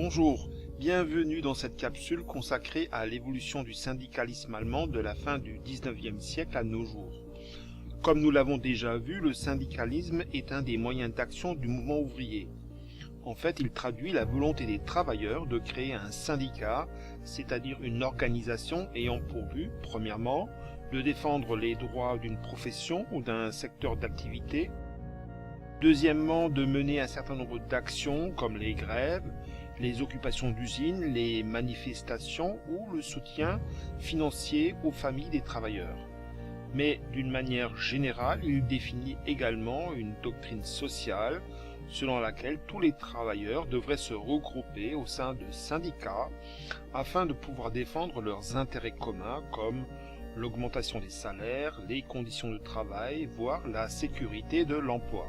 Bonjour, bienvenue dans cette capsule consacrée à l'évolution du syndicalisme allemand de la fin du XIXe siècle à nos jours. Comme nous l'avons déjà vu, le syndicalisme est un des moyens d'action du mouvement ouvrier. En fait, il traduit la volonté des travailleurs de créer un syndicat, c'est-à-dire une organisation ayant pour but, premièrement, de défendre les droits d'une profession ou d'un secteur d'activité, deuxièmement, de mener un certain nombre d'actions comme les grèves, les occupations d'usines, les manifestations ou le soutien financier aux familles des travailleurs. Mais d'une manière générale, il définit également une doctrine sociale selon laquelle tous les travailleurs devraient se regrouper au sein de syndicats afin de pouvoir défendre leurs intérêts communs comme l'augmentation des salaires, les conditions de travail, voire la sécurité de l'emploi.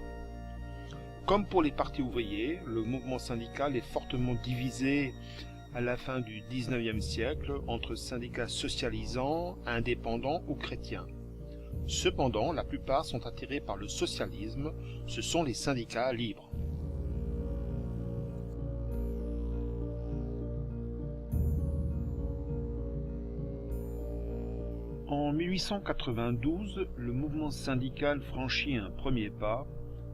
Comme pour les partis ouvriers, le mouvement syndical est fortement divisé à la fin du XIXe siècle entre syndicats socialisants, indépendants ou chrétiens. Cependant, la plupart sont attirés par le socialisme, ce sont les syndicats libres. En 1892, le mouvement syndical franchit un premier pas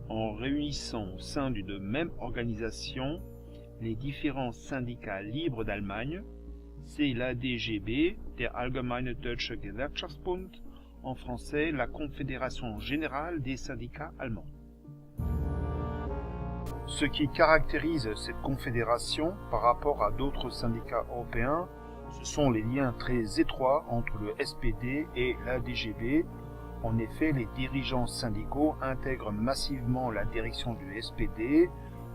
en réunissant au sein d'une même organisation les différents syndicats libres d'Allemagne, c'est l'ADGB, der Allgemeine Deutsche Gewerkschaftsbund, en français la Confédération générale des syndicats allemands. Ce qui caractérise cette confédération par rapport à d'autres syndicats européens, ce sont les liens très étroits entre le SPD et l'ADGB. En effet, les dirigeants syndicaux intègrent massivement la direction du SPD,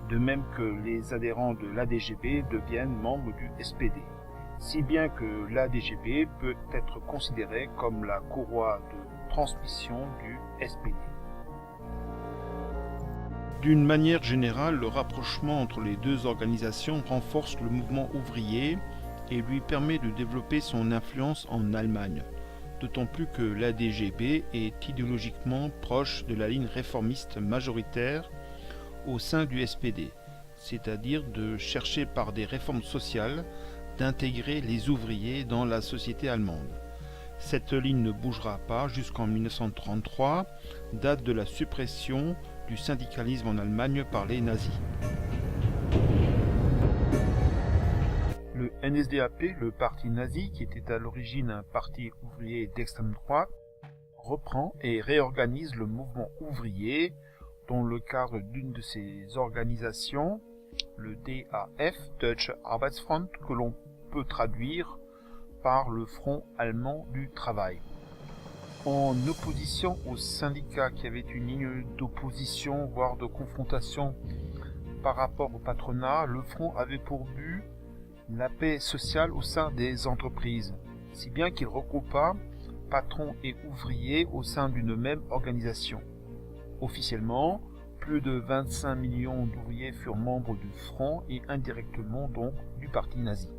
de même que les adhérents de l'ADGB deviennent membres du SPD, si bien que l'ADGB peut être considéré comme la courroie de transmission du SPD. D'une manière générale, le rapprochement entre les deux organisations renforce le mouvement ouvrier et lui permet de développer son influence en Allemagne, d'autant plus que l'ADGB est idéologiquement proche de la ligne réformiste majoritaire au sein du SPD, c'est-à-dire de chercher par des réformes sociales d'intégrer les ouvriers dans la société allemande. Cette ligne ne bougera pas jusqu'en 1933, date de la suppression du syndicalisme en Allemagne par les nazis. Le NSDAP, le parti nazi, qui était à l'origine un parti ouvrier d'extrême droite, reprend et réorganise le mouvement ouvrier dans le cadre d'une de ses organisations, le DAF, Deutsche Arbeitsfront, que l'on peut traduire par le Front allemand du travail. En opposition aux syndicats qui avaient une ligne d'opposition, voire de confrontation par rapport au patronat, le Front avait pour but la paix sociale au sein des entreprises, si bien qu'il regroupa patrons et ouvriers au sein d'une même organisation. Officiellement, plus de 25 millions d'ouvriers furent membres du Front et indirectement donc du parti nazi.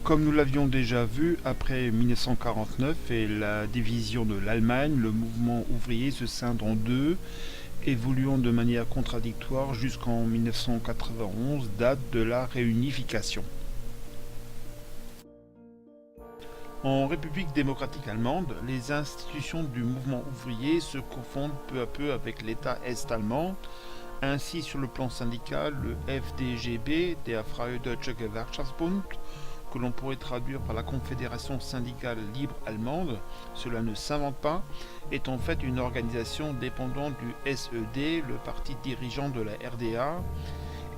Comme nous l'avions déjà vu, après 1949 et la division de l'Allemagne, le mouvement ouvrier se scinde en deux, évoluant de manière contradictoire jusqu'en 1991, date de la réunification. En République démocratique allemande, les institutions du mouvement ouvrier se confondent peu à peu avec l'État est-allemand. Ainsi, sur le plan syndical, le FDGB, der Freie Deutsche Gewerkschaftsbund, que l'on pourrait traduire par la Confédération syndicale libre allemande, cela ne s'invente pas, est en fait une organisation dépendante du SED, le parti dirigeant de la RDA,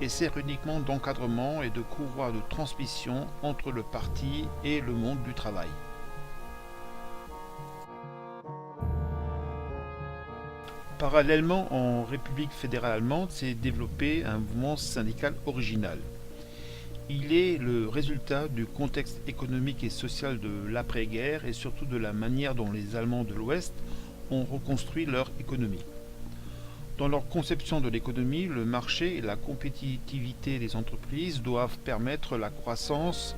et sert uniquement d'encadrement et de courroie de transmission entre le parti et le monde du travail. Parallèlement, en République fédérale allemande s'est développé un mouvement syndical original. Il est le résultat du contexte économique et social de l'après-guerre et surtout de la manière dont les Allemands de l'Ouest ont reconstruit leur économie. Dans leur conception de l'économie, le marché et la compétitivité des entreprises doivent permettre la croissance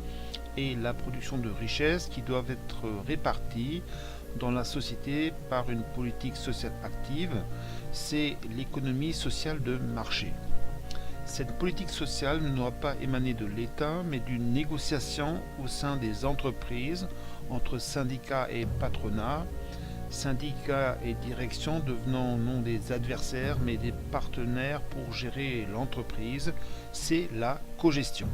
et la production de richesses qui doivent être réparties dans la société par une politique sociale active, c'est l'économie sociale de marché. Cette politique sociale ne doit pas émaner de l'État, mais d'une négociation au sein des entreprises entre syndicats et patronat, syndicats et direction devenant non des adversaires mais des partenaires pour gérer l'entreprise, c'est la cogestion.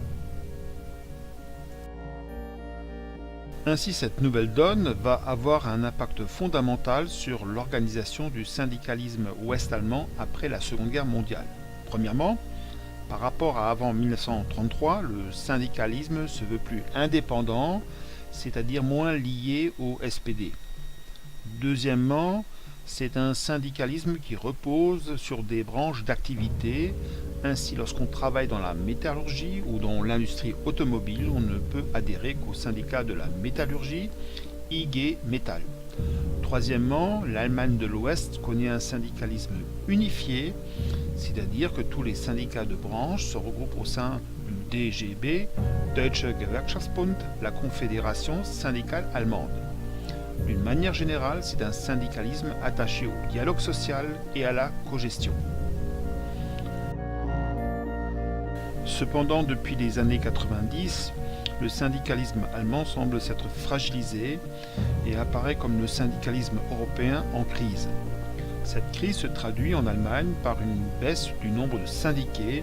Ainsi, cette nouvelle donne va avoir un impact fondamental sur l'organisation du syndicalisme ouest-allemand après la Seconde Guerre mondiale. Premièrement, par rapport à avant 1933, le syndicalisme se veut plus indépendant, c'est-à-dire moins lié au SPD. Deuxièmement, c'est un syndicalisme qui repose sur des branches d'activité. Ainsi, lorsqu'on travaille dans la métallurgie ou dans l'industrie automobile, on ne peut adhérer qu'au syndicat de la métallurgie, IG Metall. Troisièmement, l'Allemagne de l'Ouest connaît un syndicalisme unifié, c'est-à-dire que tous les syndicats de branche se regroupent au sein du DGB, Deutsche Gewerkschaftsbund, la confédération syndicale allemande. D'une manière générale, c'est un syndicalisme attaché au dialogue social et à la cogestion. Cependant, depuis les années 90, le syndicalisme allemand semble s'être fragilisé et apparaît comme le syndicalisme européen en crise. Cette crise se traduit en Allemagne par une baisse du nombre de syndiqués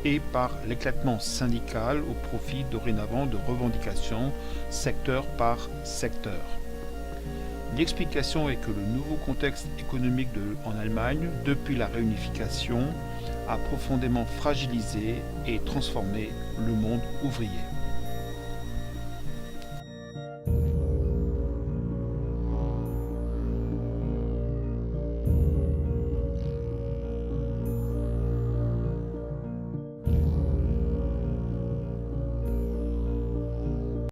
et par l'éclatement syndical au profit dorénavant de revendications secteur par secteur. L'explication est que le nouveau contexte économique en Allemagne, depuis la réunification, a profondément fragilisé et transformé le monde ouvrier.